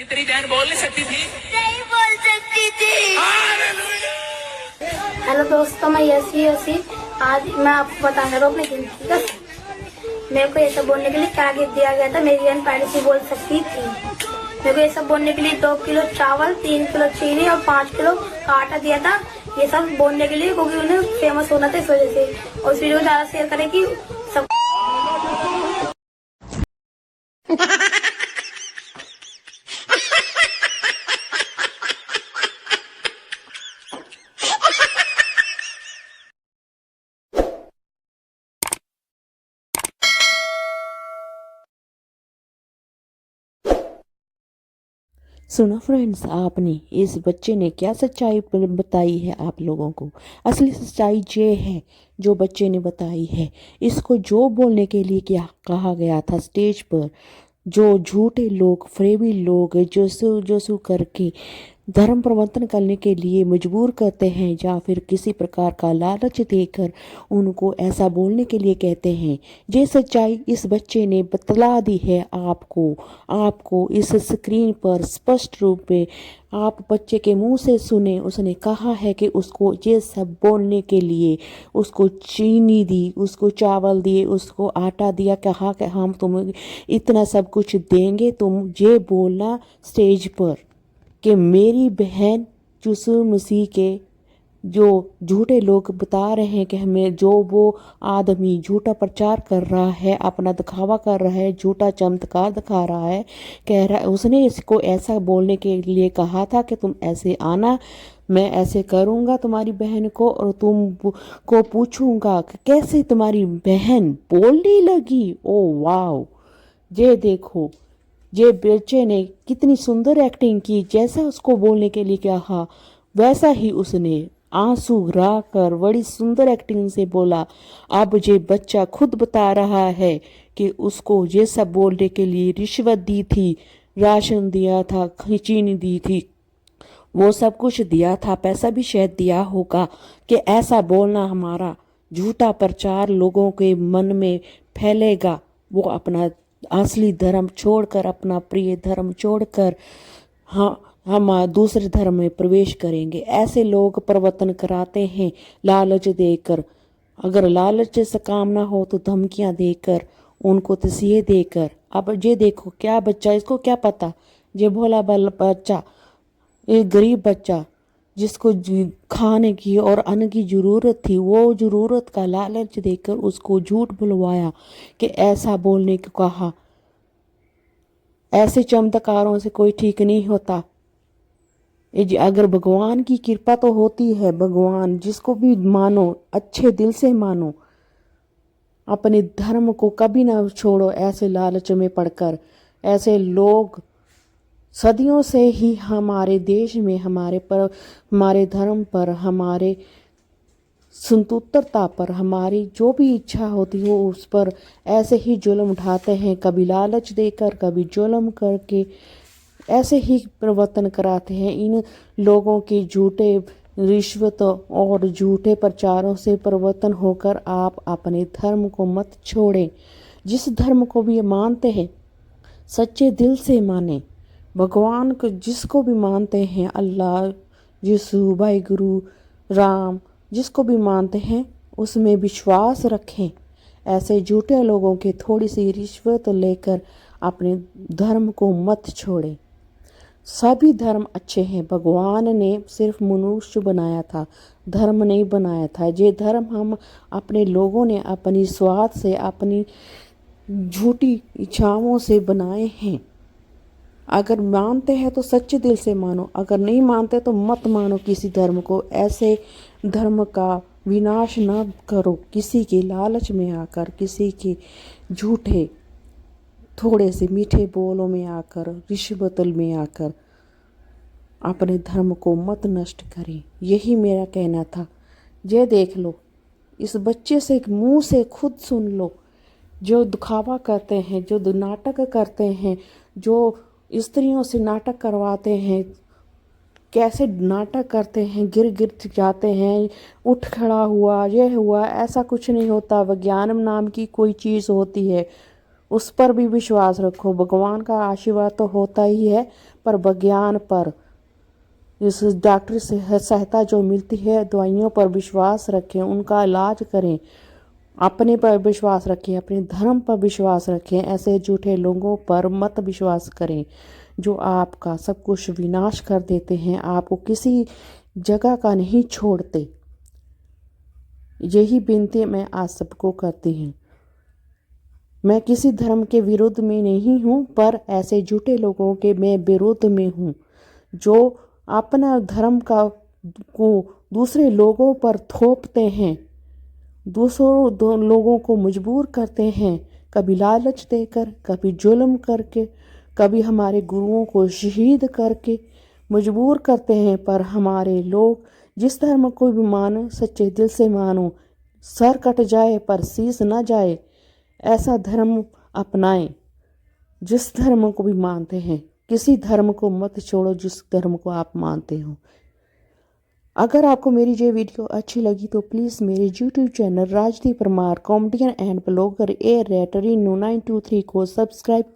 तेरी बहन बोल नहीं सकती थी? नहीं बोल सकती थी। हेलो दोस्तों, मैं यसी आज मैं आपको बताने रहा हूँ अपनी जिंदगी का। मेरे को ये सब बोलने के लिए क्या गिफ्ट दिया गया था। मेरी बहन पहले से बोल सकती थी। मेरे को ये सब बोलने के लिए 2 किलो चावल, 3 किलो चीनी और 5 किलो का आटा दिया था। ये सब बोलने के लिए, क्योंकि उन्हें फेमस होना था इस वजह से। और इस वीडियो को ज़्यादा शेयर करें कि सब सुनो फ्रेंड्स, आपने इस बच्चे ने क्या सच्चाई बताई है आप लोगों को। असली सच्चाई ये है जो बच्चे ने बताई है। इसको जो बोलने के लिए क्या कहा गया था स्टेज पर, जो झूठे लोग, फरेबी लोग जोसू करके धर्म प्रवर्तन करने के लिए मजबूर करते हैं या फिर किसी प्रकार का लालच देकर उनको ऐसा बोलने के लिए कहते हैं। ये सच्चाई इस बच्चे ने बतला दी है आपको इस स्क्रीन पर स्पष्ट रूप में। आप बच्चे के मुंह से सुने, उसने कहा है कि उसको ये सब बोलने के लिए उसको चीनी दी, उसको चावल दिए, उसको आटा दिया, कहा कि हम तुम्हें इतना सब कुछ देंगे, तुम ये बोलना स्टेज पर कि मेरी बहन यीशु मसीह के जो झूठे लोग बता रहे हैं कि हमें, जो वो आदमी झूठा प्रचार कर रहा है, अपना दिखावा कर रहा है, झूठा चमत्कार दिखा रहा है, कह रहा है, उसने इसको ऐसा बोलने के लिए कहा था कि तुम ऐसे आना, मैं ऐसे करूँगा तुम्हारी बहन को और तुम को पूछूंगा कि कैसे तुम्हारी बहन बोलने लगी। ओ वाओ, ये देखो, ये बच्चे ने कितनी सुंदर एक्टिंग की। जैसा उसको बोलने के लिए कहा वैसा ही उसने आंसू गिरा कर बड़ी सुंदर एक्टिंग से बोला। अब ये बच्चा खुद बता रहा है कि उसको ये सब बोलने के लिए रिश्वत दी थी, राशन दिया था, चीनी दी थी, वो सब कुछ दिया था, पैसा भी शायद दिया होगा कि ऐसा बोलना हमारा झूठा प्रचार लोगों के मन में फैलेगा। वो अपना असली धर्म छोड़कर, अपना प्रिय धर्म छोड़कर हम दूसरे धर्म में प्रवेश करेंगे। ऐसे लोग प्रवर्तन कराते हैं लालच देकर। अगर लालच से काम ना हो तो धमकियां देकर, उनको तस्वीर देकर। अब ये देखो, क्या बच्चा, इसको क्या पता, ये भोला बल बच्चा, एक गरीब बच्चा जिसको खाने की और अन्न की ज़रूरत थी, वो ज़रूरत का लालच देकर उसको झूठ बुलवाया कि ऐसा बोलने को कहा। ऐसे चमत्कारों से कोई ठीक नहीं होता। अगर भगवान की कृपा तो होती है, भगवान जिसको भी मानो, अच्छे दिल से मानो, अपने धर्म को कभी ना छोड़ो ऐसे लालच में पड़कर। ऐसे लोग सदियों से ही हमारे देश में हमारे धर्म पर, हमारे स्वतंत्रता पर, हमारी जो भी इच्छा होती हो उस पर ऐसे ही जुल्म उठाते हैं, कभी लालच देकर, कभी जुल्म करके ऐसे ही प्रवर्तन कराते हैं। इन लोगों की झूठे रिश्वत और झूठे प्रचारों से परिवर्तन होकर आप अपने धर्म को मत छोड़ें। जिस धर्म को भी मानते हैं सच्चे दिल से माने। भगवान को जिसको भी मानते हैं, अल्लाह, यीशु, भाई गुरु, राम, जिसको भी मानते हैं उसमें विश्वास रखें। ऐसे झूठे लोगों के थोड़ी सी रिश्वत लेकर अपने धर्म को मत छोड़ें। सभी धर्म अच्छे हैं। भगवान ने सिर्फ मनुष्य बनाया था, धर्म नहीं बनाया था। ये धर्म हम अपने लोगों ने अपनी स्वार्थ से, अपनी झूठी इच्छाओं से बनाए हैं। अगर मानते हैं तो सच्चे दिल से मानो, अगर नहीं मानते तो मत मानो किसी धर्म को। ऐसे धर्म का विनाश न करो किसी के लालच में आकर, किसी के झूठे थोड़े से मीठे बोलों में आकर, रिश्वत में आकर अपने धर्म को मत नष्ट करें। यही मेरा कहना था। ये देख लो, इस बच्चे से मुंह से खुद सुन लो, जो दिखावा करते हैं, जो नाटक करते हैं, जो स्त्रियों से नाटक करवाते हैं, कैसे नाटक करते हैं, गिर गिर जाते हैं, उठ खड़ा हुआ, ये हुआ, ऐसा कुछ नहीं होता। विज्ञान नाम की कोई चीज़ होती है, उस पर भी विश्वास रखो। भगवान का आशीर्वाद तो होता ही है, पर विज्ञान पर, इस डॉक्टर से सहायता जो मिलती है, दवाइयों पर विश्वास रखें, उनका इलाज करें। अपने पर विश्वास रखें, अपने धर्म पर विश्वास रखें। ऐसे झूठे लोगों पर मत विश्वास करें जो आपका सब कुछ विनाश कर देते हैं, आपको किसी जगह का नहीं छोड़ते। यही विनती मैं आज सबको करती हूँ। मैं किसी धर्म के विरुद्ध में नहीं हूँ, पर ऐसे झूठे लोगों के मैं विरुद्ध में हूँ जो अपना धर्म का को दूसरे लोगों पर थोपते हैं, दूसरों लोगों को मजबूर करते हैं, कभी लालच देकर, कभी जुल्म करके, कभी हमारे गुरुओं को शहीद करके मजबूर करते हैं। पर हमारे लोग जिस धर्म को भी मानो, सच्चे दिल से मानो, सर कट जाए पर शीश न जाए, ऐसा धर्म अपनाएं। जिस धर्म को भी मानते हैं, किसी धर्म को मत छोड़ो जिस धर्म को आप मानते हो। अगर आपको मेरी ये वीडियो अच्छी लगी तो प्लीज़ मेरे YouTube channel Rajdeep Parmar comedian and blogger @923 को सब्सक्राइब